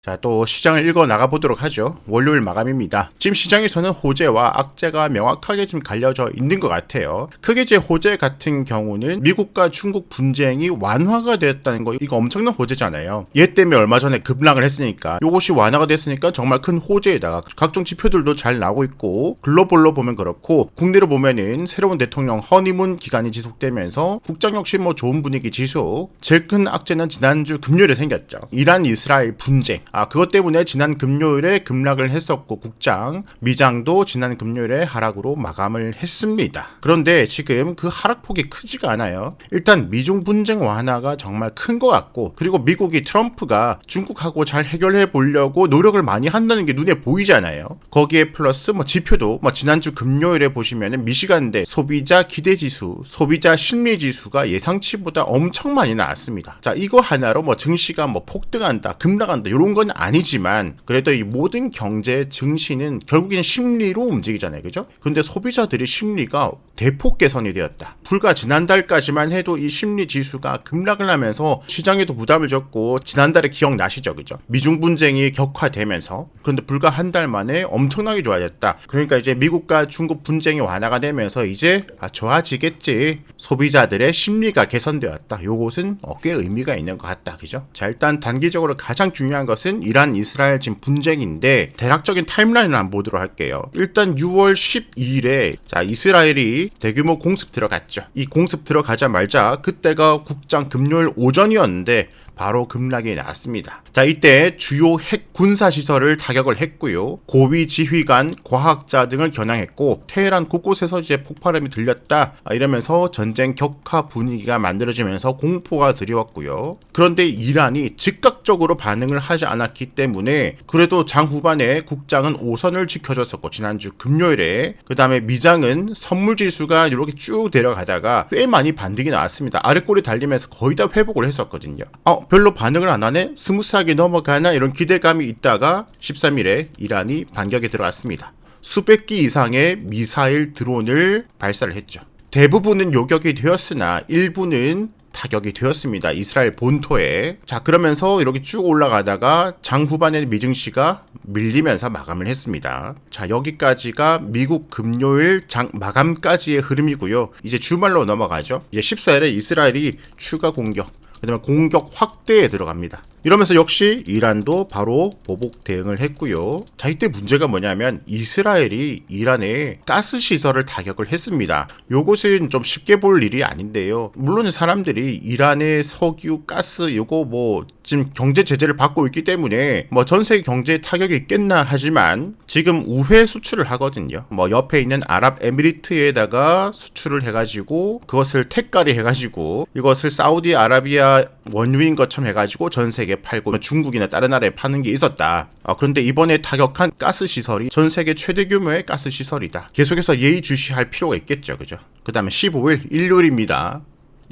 자, 또 시장을 읽어 나가보도록 하죠. 월요일 마감입니다. 지금 시장에서는 호재와 악재가 명확하게 지금 갈려져 있는 것 같아요. 크게 제 호재 같은 경우는 미국과 중국 분쟁이 완화가 되었다는 거, 이거 엄청난 호재잖아요. 얘 때문에 얼마 전에 급락을 했으니까, 요것이 완화가 됐으니까 정말 큰 호재에다가 각종 지표들도 잘 나오고 있고, 글로벌로 보면 그렇고, 국내로 보면은 새로운 대통령 허니문 기간이 지속되면서 국장 역시 뭐 좋은 분위기 지속. 제일 큰 악재는 지난주 금요일에 생겼죠. 이란 이스라엘 분쟁. 그것 때문에 지난 금요일에 급락을 했었고, 국장, 미장도 지난 금요일에 하락으로 마감을 했습니다. 그런데 지금 그 하락폭이 크지가 않아요. 일단 미중 분쟁 완화가 정말 큰 것 같고, 그리고 미국이 트럼프가 중국하고 잘 해결해 보려고 노력을 많이 한다는 게 눈에 보이잖아요. 거기에 플러스 지표도 지난주 금요일에 보시면은 미시간대 소비자 기대지수, 소비자 심리지수가 예상치보다 엄청 많이 나왔습니다. 자, 이거 하나로 증시가 폭등한다, 급락한다 이런 건 아니지만, 그래도 이 모든 경제 증시는 결국엔 심리로 움직이잖아요, 그죠? 근데 소비자들의 심리가 대폭 개선이 되었다. 불과 지난달까지만 해도 이 심리 지수가 급락을 하면서 시장에도 부담을 줬고, 지난달에 기억나시죠, 그죠? 미중 분쟁이 격화되면서. 그런데 불과 한 달 만에 엄청나게 좋아졌다. 그러니까 이제 미국과 중국 분쟁이 완화가 되면서 이제 좋아지겠지. 소비자들의 심리가 개선되었다. 요것은 꽤 의미가 있는 것 같다, 그죠? 자, 일단 단기적으로 가장 중요한 것은 이란 이스라엘 지금 분쟁인데, 대략적인 타임라인을 한번 보도록 할게요. 일단 6월 12일에 이스라엘이 대규모 공습 들어갔죠. 이 공습 들어가자마자 그때가 국장 금요일 오전이었는데 바로 급락이 나왔습니다. 자, 이때 주요 핵 군사 시설을 타격을 했고요. 고위 지휘관, 과학자 등을 겨냥했고, 테헤란 곳곳에서 이제 폭발음이 들렸다, 이러면서 전쟁 격화 분위기가 만들어지면서 공포가 드리웠고요. 그런데 이란이 즉각적으로 반응을 하지 않았기 때문에 그래도 장 후반에 국장은 5선을 지켜줬었고, 지난주 금요일에, 그 다음에 미장은 선물 지수가 이렇게 쭉 내려가다가 꽤 많이 반등이 나왔습니다. 아랫골이 달리면서 거의 다 회복을 했었거든요. 별로 반응을 안 하네? 스무스하게 넘어가나? 이런 기대감이 있다가 13일에 이란이 반격에 들어갔습니다. 수백 기 이상의 미사일 드론을 발사를 했죠. 대부분은 요격이 되었으나 일부는 타격이 되었습니다. 이스라엘 본토에. 자, 그러면서 이렇게 쭉 올라가다가 장 후반에 미증시가 밀리면서 마감을 했습니다. 자, 여기까지가 미국 금요일 장 마감까지의 흐름이고요. 이제 주말로 넘어가죠. 이제 14일에 이스라엘이 추가 공격, 그 다음에 공격 확대에 들어갑니다. 이러면서 역시 이란도 바로 보복 대응을 했고요. 자, 이때 문제가 뭐냐면 이스라엘이 이란의 가스 시설을 타격을 했습니다. 요것은 좀 쉽게 볼 일이 아닌데요. 물론 사람들이 이란의 석유, 가스 요거 지금 경제 제재를 받고 있기 때문에 전 세계 경제에 타격이 있겠나 하지만 지금 우회 수출을 하거든요. 옆에 있는 아랍에미리트에다가 수출을 해가지고 그것을 택가리 해가지고 이것을 사우디아라비아 원유인 것처럼 해가지고 전 세계에 팔고 중국이나 다른 나라에 파는 게 있었다. 그런데 이번에 타격한 가스 시설이 전 세계 최대 규모의 가스 시설이다. 계속해서 예의주시할 필요가 있겠죠, 그죠? 그 다음에 15일 일요일입니다.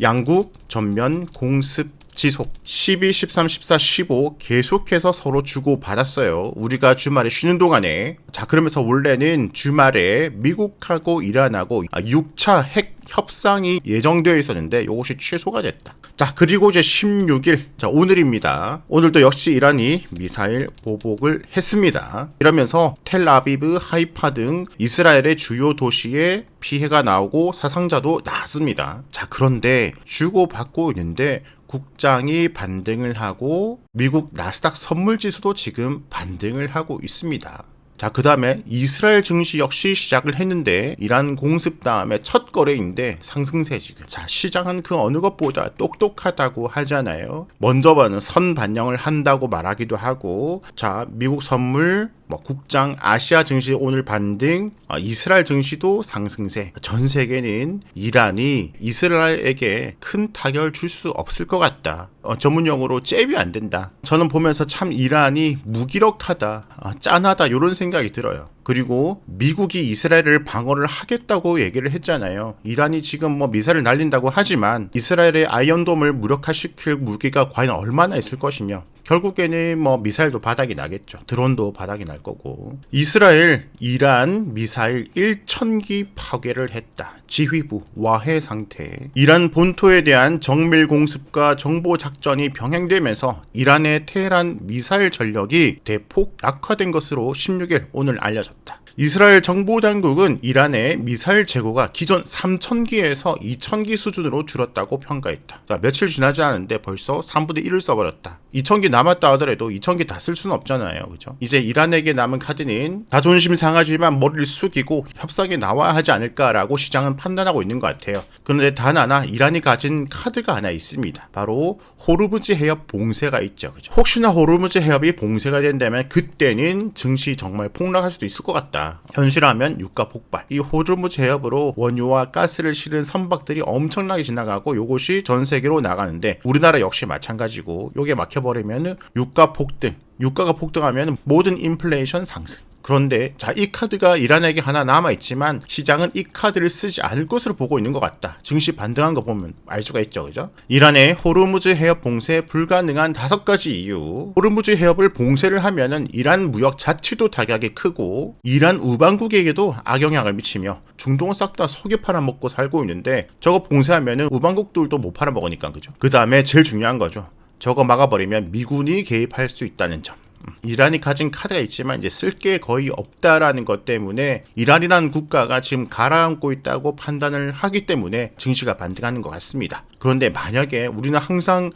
양국 전면 공습 지속. 12, 13, 14, 15 계속해서 서로 주고받았어요. 우리가 주말에 쉬는 동안에. 자, 그러면서 원래는 주말에 미국하고 이란하고 6차 핵 협상이 예정되어 있었는데 이것이 취소가 됐다. 자, 그리고 이제 16일, 자, 오늘입니다. 오늘도 역시 이란이 미사일 보복을 했습니다. 이러면서 텔아비브, 하이파 등 이스라엘의 주요 도시에 피해가 나오고 사상자도 나왔습니다. 자, 그런데 주고받고 있는데 국장이 반등을 하고 미국 나스닥 선물지수도 지금 반등을 하고 있습니다. 자, 그 다음에 이스라엘 증시 역시 시작을 했는데 이란 공습 다음에 첫 거래인데 상승세 지금. 자, 시장은 그 어느 것보다 똑똑하다고 하잖아요. 먼저 봐는 선 반영을 한다고 말하기도 하고, 자, 미국 선물, 국장, 아시아 증시 오늘 반등, 이스라엘 증시도 상승세. 전 세계는 이란이 이스라엘에게 큰 타격을 줄 수 없을 것 같다. 전문용어로 잽이 안 된다. 저는 보면서 참 이란이 무기력하다, 짠하다 이런 생각이 들어요. 그리고 미국이 이스라엘을 방어를 하겠다고 얘기를 했잖아요. 이란이 지금 미사일을 날린다고 하지만 이스라엘의 아이언돔을 무력화시킬 무기가 과연 얼마나 있을 것이며, 결국에는 미사일도 바닥이 나겠죠. 드론도 바닥이 날 거고. 이스라엘, 이란 미사일 1,000기 파괴를 했다. 지휘부 와해 상태. 이란 본토에 대한 정밀 공습과 정보 작전이 병행되면서 이란의 테헤란 미사일 전력이 대폭 약화된 것으로 16일 오늘 알려졌다. 이스라엘 정보당국은 이란의 미사일 재고가 기존 3,000기에서 2,000기 수준으로 줄었다고 평가했다. 자, 며칠 지나지 않았는데 벌써 3분의 1을 써버렸다. 2,000기 남았다 하더라도 2,000기 다 쓸 수는 없잖아요. 그죠? 이제 이란에게 남은 카드는 자존심 상하지만 머리를 숙이고 협상에 나와야 하지 않을까라고 시장은 판단하고 있는 것 같아요. 그런데 단 하나 이란이 가진 카드가 하나 있습니다. 바로 호르무즈 해협 봉쇄가 있죠. 그죠? 혹시나 호르무즈 해협이 봉쇄가 된다면 그때는 증시 정말 폭락할 수도 있을 것 같다. 현실화하면 유가 폭발. 이 호르무즈 해협으로 원유와 가스를 실은 선박들이 엄청나게 지나가고 요것이 전 세계로 나가는데 우리나라 역시 마찬가지고 요게 막혀버리면 유가 폭등. 유가가 폭등하면 모든 인플레이션 상승. 그런데 자, 이 카드가 이란에게 하나 남아있지만 시장은 이 카드를 쓰지 않을 것으로 보고 있는 것 같다. 증시 반등한 거 보면 알 수가 있죠. 그죠? 이란의 호르무즈 해협 봉쇄 불가능한 5가지 이유. 호르무즈 해협을 봉쇄를 하면은 이란 무역 자체도 타격이 크고 이란 우방국에게도 악영향을 미치며 중동은 싹 다 석유 팔아먹고 살고 있는데 저거 봉쇄하면은 우방국들도 못 팔아먹으니까. 그죠? 그 다음에 제일 중요한 거죠. 저거 막아버리면 미군이 개입할 수 있다는 점. 이란이 가진 카드가 있지만 이제 쓸 게 거의 없다라는 것 때문에 이란이라는 국가가 지금 가라앉고 있다고 판단을 하기 때문에 증시가 반등하는 것 같습니다. 그런데 만약에 우리는 항상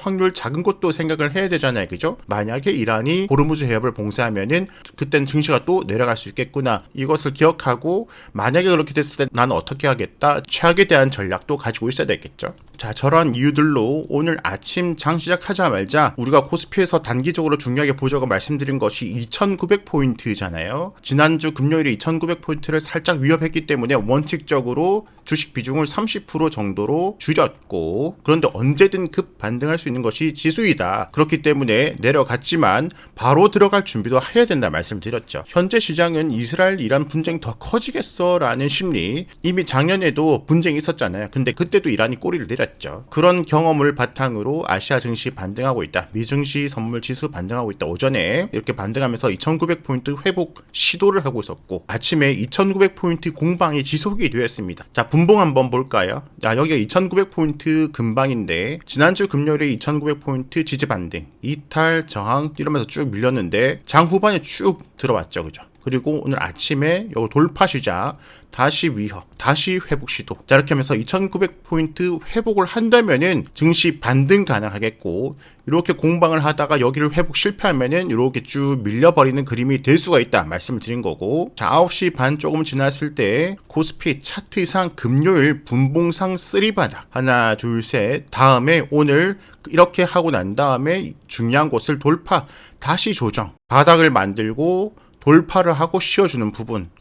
확률 작은 것도 생각을 해야 되잖아요. 그죠? 만약에 이란이 호르무즈 해협을 봉쇄하면은 그때는 증시가 또 내려갈 수 있겠구나. 이것을 기억하고 만약에 그렇게 됐을 때 나는 어떻게 하겠다. 최악에 대한 전략도 가지고 있어야 되겠죠. 자, 저런 이유들로 오늘 아침 장 시작하자마자 우리가 코스피에서 단기적으로 중요하게 보자고 말씀드린 것이 2,900포인트잖아요. 지난주 금요일에 2,900포인트를 살짝 위협했기 때문에 원칙적으로 주식 비중을 30% 정도로 줄였고, 그런데 언제든 급 반등할 수 있는 것이 지수이다. 그렇기 때문에 내려갔지만 바로 들어갈 준비도 해야 된다 말씀드렸죠. 현재 시장은 이스라엘 이란 분쟁 더 커지겠어 라는 심리. 이미 작년에도 분쟁이 있었잖아요. 근데 그때도 이란이 꼬리를 내렸죠. 그런 경험을 바탕으로 아시아 증시 반등하고 있다. 미증시 선물 지수 반등하고 있다. 오전에 이렇게 반등하면서 2,900포인트 회복 시도를 하고 있었고 아침에 2,900포인트 공방이 지속이 되었습니다. 자, 분봉 한번 볼까요? 자, 여기가 2,900포인트 근방인데 지난주 금요일에 2,900포인트 지지 반등, 이탈, 저항 이러면서 쭉 밀렸는데 장 후반에 쭉 들어왔죠. 그죠? 그리고 오늘 아침에 요 돌파 시작, 다시 위협, 다시 회복 시도. 자, 이렇게 하면서 2,900포인트 회복을 한다면은 증시 반등 가능하겠고, 이렇게 공방을 하다가 여기를 회복 실패하면은 이렇게 쭉 밀려버리는 그림이 될 수가 있다 말씀을 드린 거고, 자, 9시 반 조금 지났을 때 코스피 차트상 금요일 분봉상 3바닥 하나 둘 셋, 다음에 오늘 이렇게 하고 난 다음에 중요한 곳을 돌파, 다시 조정, 바닥을 만들고 돌파를 하고 씌워주는 부분,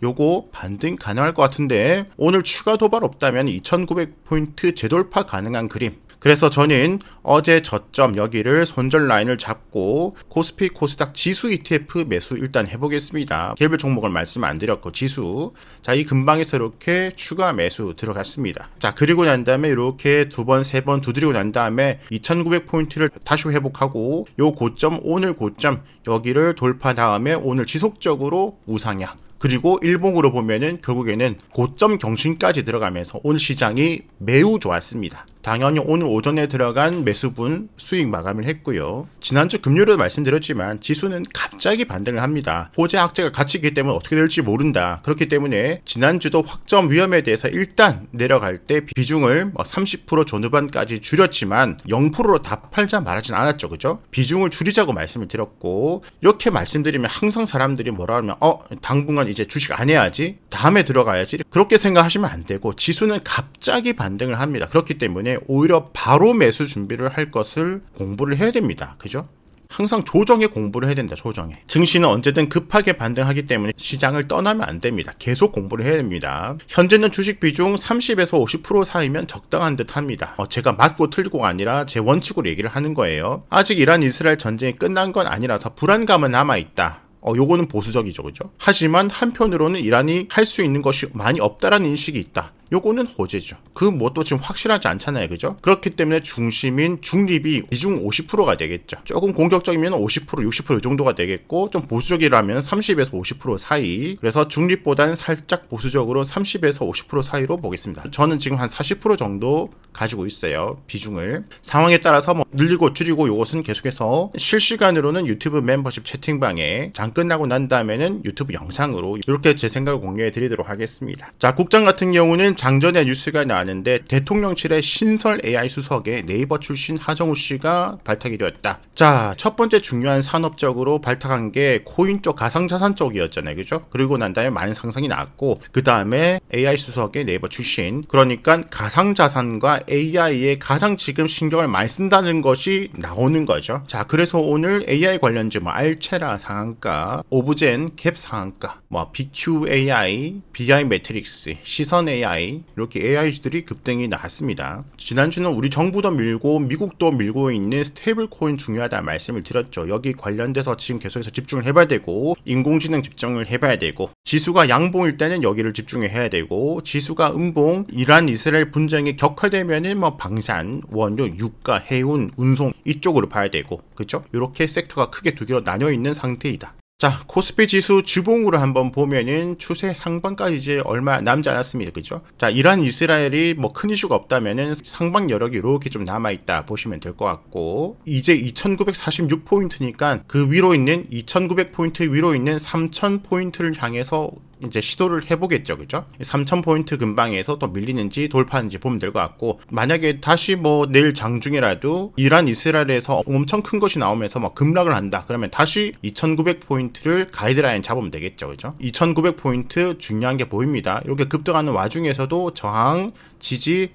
요거 반등 가능할 것 같은데 오늘 추가 도발 없다면 2,900포인트 재돌파 가능한 그림. 그래서 저는 어제 저점 여기를 손절 라인을 잡고 코스피 코스닥 지수 ETF 매수 일단 해보겠습니다. 개별 종목을 말씀 안 드렸고 지수. 자, 이 근방에서 이렇게 추가 매수 들어갔습니다. 자, 그리고 난 다음에 이렇게 두 번, 세 번 두드리고 난 다음에 2,900포인트를 다시 회복하고 요 고점, 오늘 고점 여기를 돌파 다음에 오늘 지속적으로 우상향. 그리고 일봉으로 보면은 결국에는 고점 경신까지 들어가면서 오늘 시장이 매우 좋았습니다. 당연히 오늘 오전에 들어간 매수분 수익 마감을 했고요. 지난주 금요일에도 말씀드렸지만 지수는 갑자기 반등을 합니다. 호재 악재가 같이 있기 때문에 어떻게 될지 모른다. 그렇기 때문에 지난주도 확정 위험에 대해서 일단 내려갈 때 비중을 30% 전후반까지 줄였지만 0%로 다 팔자 말하진 않았죠. 그죠? 비중을 줄이자고 말씀을 드렸고, 이렇게 말씀드리면 항상 사람들이 뭐라 하면 당분간 이제 주식 안 해야지, 다음에 들어가야지, 그렇게 생각하시면 안 되고 지수는 갑자기 반등을 합니다. 그렇기 때문에 오히려 바로 매수 준비를 할 것을 공부를 해야 됩니다. 그죠? 항상 조정에 공부를 해야 된다. 조정에. 증시는 언제든 급하게 반등하기 때문에 시장을 떠나면 안 됩니다. 계속 공부를 해야 됩니다. 현재는 주식 비중 30에서 50% 사이면 적당한 듯 합니다. 제가 맞고 틀리고가 아니라 제 원칙으로 얘기를 하는 거예요. 아직 이란 이스라엘 전쟁이 끝난 건 아니라서 불안감은 남아있다. 요거는 보수적이죠. 그죠? 하지만 한편으로는 이란이 할 수 있는 것이 많이 없다라는 인식이 있다. 요거는 호재죠. 그 뭐 또 지금 확실하지 않잖아요. 그죠? 그렇기 때문에 중심인 중립이 비중 50%가 되겠죠. 조금 공격적이면 50%, 60%이 정도가 되겠고 좀 보수적이라면 30에서 50% 사이. 그래서 중립보다는 살짝 보수적으로 30에서 50% 사이로 보겠습니다. 저는 지금 한 40% 정도 가지고 있어요. 비중을. 상황에 따라서 뭐 늘리고 줄이고 요것은 계속해서 실시간으로는 유튜브 멤버십 채팅방에 장 끝나고 난 다음에는 유튜브 영상으로 이렇게 제 생각을 공유해 드리도록 하겠습니다. 자, 국장 같은 경우는 장전에 뉴스가 나왔는데 대통령실의 신설 AI 수석에 네이버 출신 하정우 씨가 발탁이 되었다. 자, 첫 번째 중요한 산업적으로 발탁한 게 코인 쪽 가상자산 쪽이었잖아요. 그죠? 그리고 난 다음에 많은 상승이 나왔고 그 다음에 AI 수석의 네이버 출신. 그러니까 가상자산과 AI에 가장 지금 신경을 많이 쓴다는 것이 나오는 거죠. 자, 그래서 오늘 AI 관련주 뭐 알체라 상한가, 오브젠 갭 상한가, 뭐 BQAI, BI 매트릭스, 시선 AI 이렇게 AI들이 급등이 나왔습니다. 지난주는 우리 정부도 밀고 미국도 밀고 있는 스테이블 코인 중요하다 말씀을 드렸죠. 여기 관련돼서 지금 계속해서 집중을 해봐야 되고 인공지능 집중을 해봐야 되고 지수가 양봉일 때는 여기를 집중해야 되고 지수가 음봉, 이란 이스라엘 분쟁이 격화되면은 뭐 방산, 원료, 유가, 해운, 운송 이쪽으로 봐야 되고 그죠? 이렇게 섹터가 크게 두 개로 나뉘어 있는 상태이다. 자, 코스피 지수 주봉으로 한번 보면은 추세 상반까지 이제 얼마 남지 않았습니다. 그죠? 자, 이란 이스라엘이 뭐 큰 이슈가 없다면은 상방 여력이 이렇게 좀 남아있다 보시면 될 것 같고, 이제 2946포인트니까 그 위로 있는 2900포인트 위로 있는 3000포인트를 향해서 이제 시도를 해보겠죠. 그죠? 3000포인트 근방에서 또 밀리는지 돌파하는지 보면 될 것 같고, 만약에 다시 뭐 내일 장중이라도 이란 이스라엘에서 엄청 큰 것이 나오면서 뭐 급락을 한다. 그러면 다시 2900포인트를 가이드라인 잡으면 되겠죠. 그죠? 2900포인트 중요한 게 보입니다. 이렇게 급등하는 와중에서도 저항, 지지,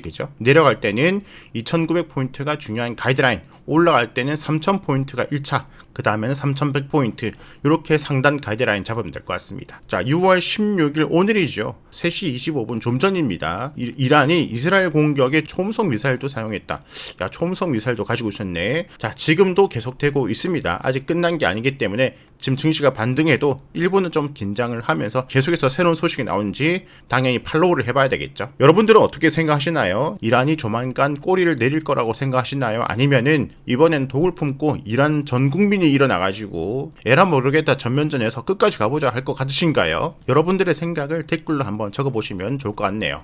그죠? 내려갈 때는 2900포인트가 중요한 가이드라인, 올라갈 때는 3000포인트가 1차, 그 다음에는 3100포인트, 이렇게 상단 가이드라인 잡으면 될 것 같습니다. 자, 6월 16일 오늘이죠. 3시 25분 좀 전입니다. 이란이 이스라엘 공격에 초음속 미사일도 사용했다. 야, 초음속 미사일도 가지고 있었네. 자, 지금도 계속되고 있습니다. 아직 끝난 게 아니기 때문에 지금 증시가 반등해도 일부는 좀 긴장을 하면서 계속해서 새로운 소식이 나오는지 당연히 팔로우를 해봐야 되겠죠. 여러분들은 어떻게 생각하시나요? 이란이 조만간 꼬리를 내릴 거라고 생각하시나요? 아니면은 이번엔 독을 품고 이란 전 국민이 일어나가지고 에라 모르겠다 전면전에서 끝까지 가보자 할 것 같으신가요? 여러분들의 생각을 댓글로 한번 적어보시면 좋을 것 같네요.